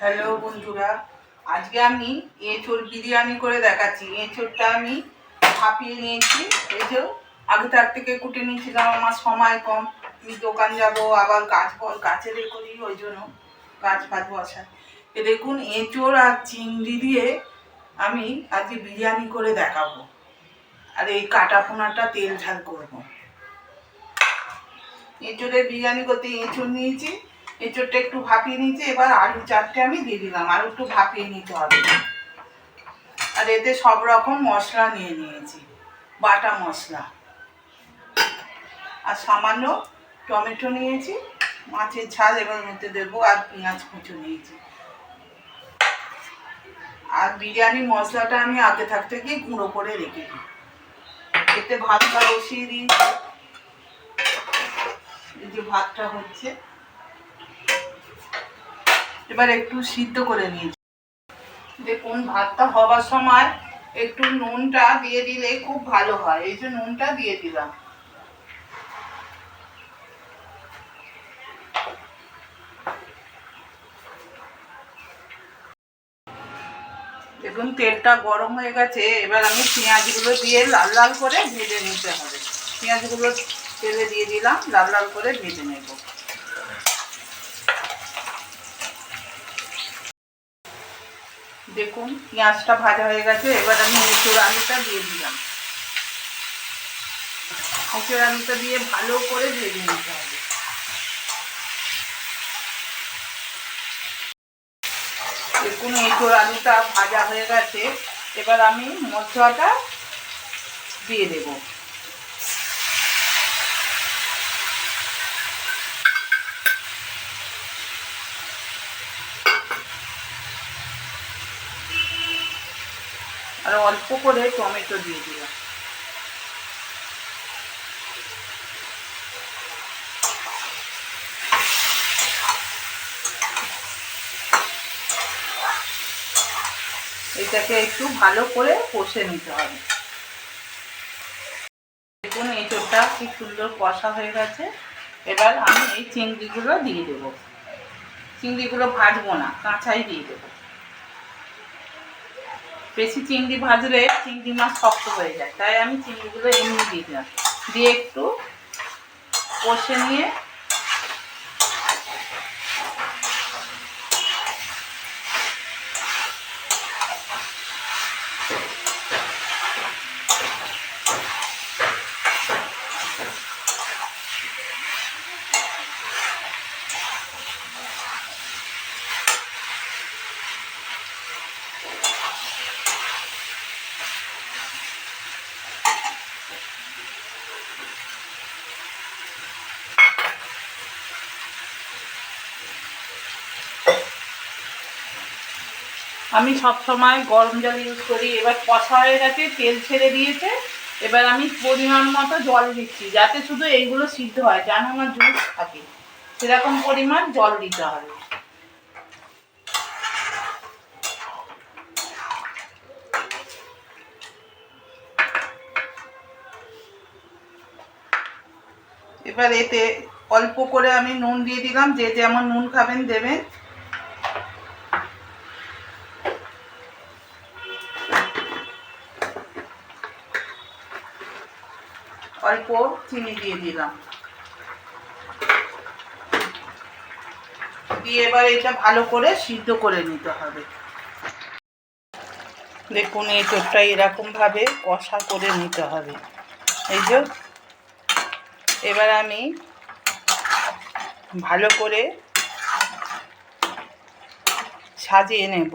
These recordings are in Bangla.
হ্যালো বন্ধুরা, আজকে আমি এঁচোড় বিরিয়ানি করে দেখাচ্ছি। এঁচোড়টা আমি ভাপিয়ে নিয়েছি। এই যে আগে তার থেকে কুটে নিয়েছিলাম, আমার সময় কম, আমি দোকান যাব, আবার কাজের করি, ওই জন্য কাজ বসায়। এ দেখুন, এঁচোড় আর চিংড়ি দিয়ে আমি আজকে বিরিয়ানি করে দেখাবো। আর এই কাটা পোনাটা তেল ঝাল করবো। এঁচোড়ের বিরিয়ানি করতে এঁচোড় নিয়েছি, এঁচোড়টা একটু ভাপিয়ে নিয়েছি। এবার আলু 4টে আমি দিয়ে দিলাম, আরও একটু ভাপিয়ে নিতে হবে। আর এতে সব রকম মশলা নিয়ে নিয়েছি, বাটা মশলা, আর সামান্য টমেটো নিয়েছি, মাছের ঝাল এবার মধ্যে দেবো, আর পেঁয়াজ কুচো নিয়েছি। আর বিরিয়ানি মশলাটা আমি আগে থাকতে গিয়ে গুঁড়ো করে রেখে দিই। এতে ভাতটা বসিয়ে দিয়েছি, এই যে ভাতটা হচ্ছে, এবার একটু সিদ্ধ করে নিয়েছি। দেখুন, ভাতটা হবার সময় একটু নুনটা দিয়ে দিলে খুব ভালো হয়, এই যে নুনটা দিয়ে দিলাম। দেখুন, তেলটা গরম হয়ে গেছে। এবার আমি পেঁয়াজগুলো দিয়ে লাল লাল করে ভেজে নিতে হবে। পেঁয়াজগুলো তেলে দিয়ে দিলাম, লাল লাল করে ভেজে নেব। দেখুন, পেঁয়াজটা ভাজা হয়ে গেছে। এবার আমি এঁচোড় আলুটা দিয়ে দিলাম। এঁচোড় আলুটা দিয়ে ভালো করে ভেজে নিতে হবে। দেখুন, এঁচোড় আলুটা ভাজা হয়ে গেছে। এবার আমি মশলাটা দিয়ে দেব। আর অল্প করে টমেটো দিয়ে দিলাম। এটাকে একটু ভালো করে কষে নিতে হবে। দেখুন, এঁচোড়টা কি সুন্দর কষা হয়ে গেছে। এবার আমি এই চিংড়িগুলো দিয়ে দেব। চিংড়িগুলো ভাজবো না, কাঁচাই দিয়ে দেবো। বেশি চিংড়ি ভাজলে চিংড়ি মাছ শক্ত হয়ে যায়, তাই আমি চিংড়িগুলো এমনি দিয়ে দিলাম। দিয়ে একটু কষে নিয়ে আমি সব সময় গরম জল ইউজ করি। এবার কষা হয়ে গেছে, তেল ছেড়ে দিয়েছে। এবার আমি পরিমাণ মতো জল দিচ্ছি, যাতে শুধু এইগুলো সিদ্ধ হয়, যেন আমার জুস থাকে, সেরকম পরিমাণ জল দিতে হবে। এবার এতে অল্প করে আমি নুন দিয়ে দিলাম, যে যেমন নুন খাবেন দেবেন। অল্প চিনি দিয়ে দিলাম। দিয়ে এবার এটা ভালো করে সিদ্ধ করে নিতে হবে। দেখুন, এঁচোড়টা এরকমভাবে কষা করে নিতে হবে। এই যে এবার আমি ভালো করে সাজিয়ে নেব।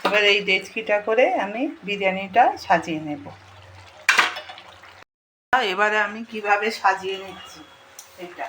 এবার এই ডেচকিটা করে আমি বিরিয়ানিটা সাজিয়ে নেব। এবারে আমি কিভাবে সাজিয়ে নিচ্ছি এটা।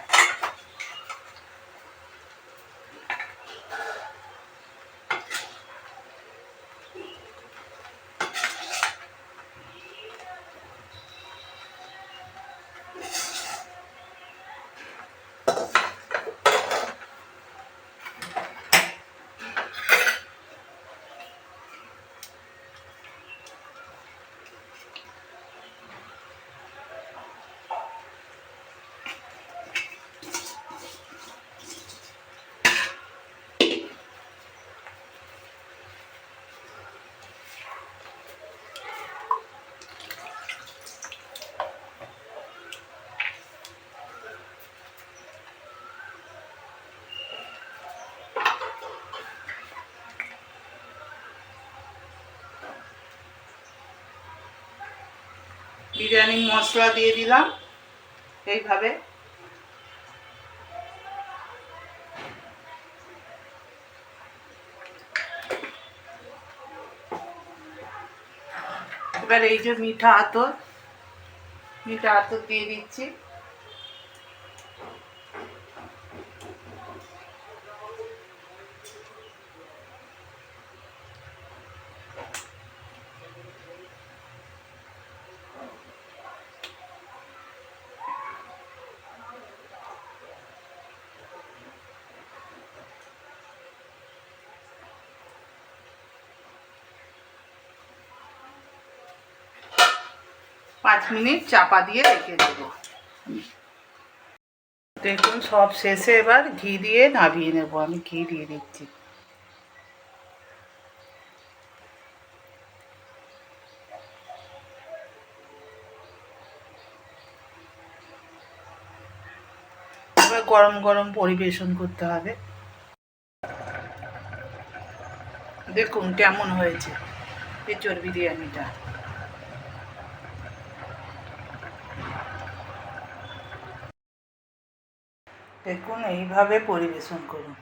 বিরিয়ানি মশলা দিয়ে দিলাম এইভাবে। এবার এই যে মিঠা আতর দিয়ে দিচ্ছি। পাঁচ মিনিট চাপা দিয়ে রেখে দেবো। দেখুন সব শেষে এবার ঘি দিয়ে নামিয়ে নেবো। আমি ঘি দিয়ে দিচ্ছি। এবার গরম গরম পরিবেশন করতে হবে। দেখুন কেমন হয়েছে এঁচোড় বিরিয়ানিটা। দেখুন এইভাবে পরিবেশন করুন।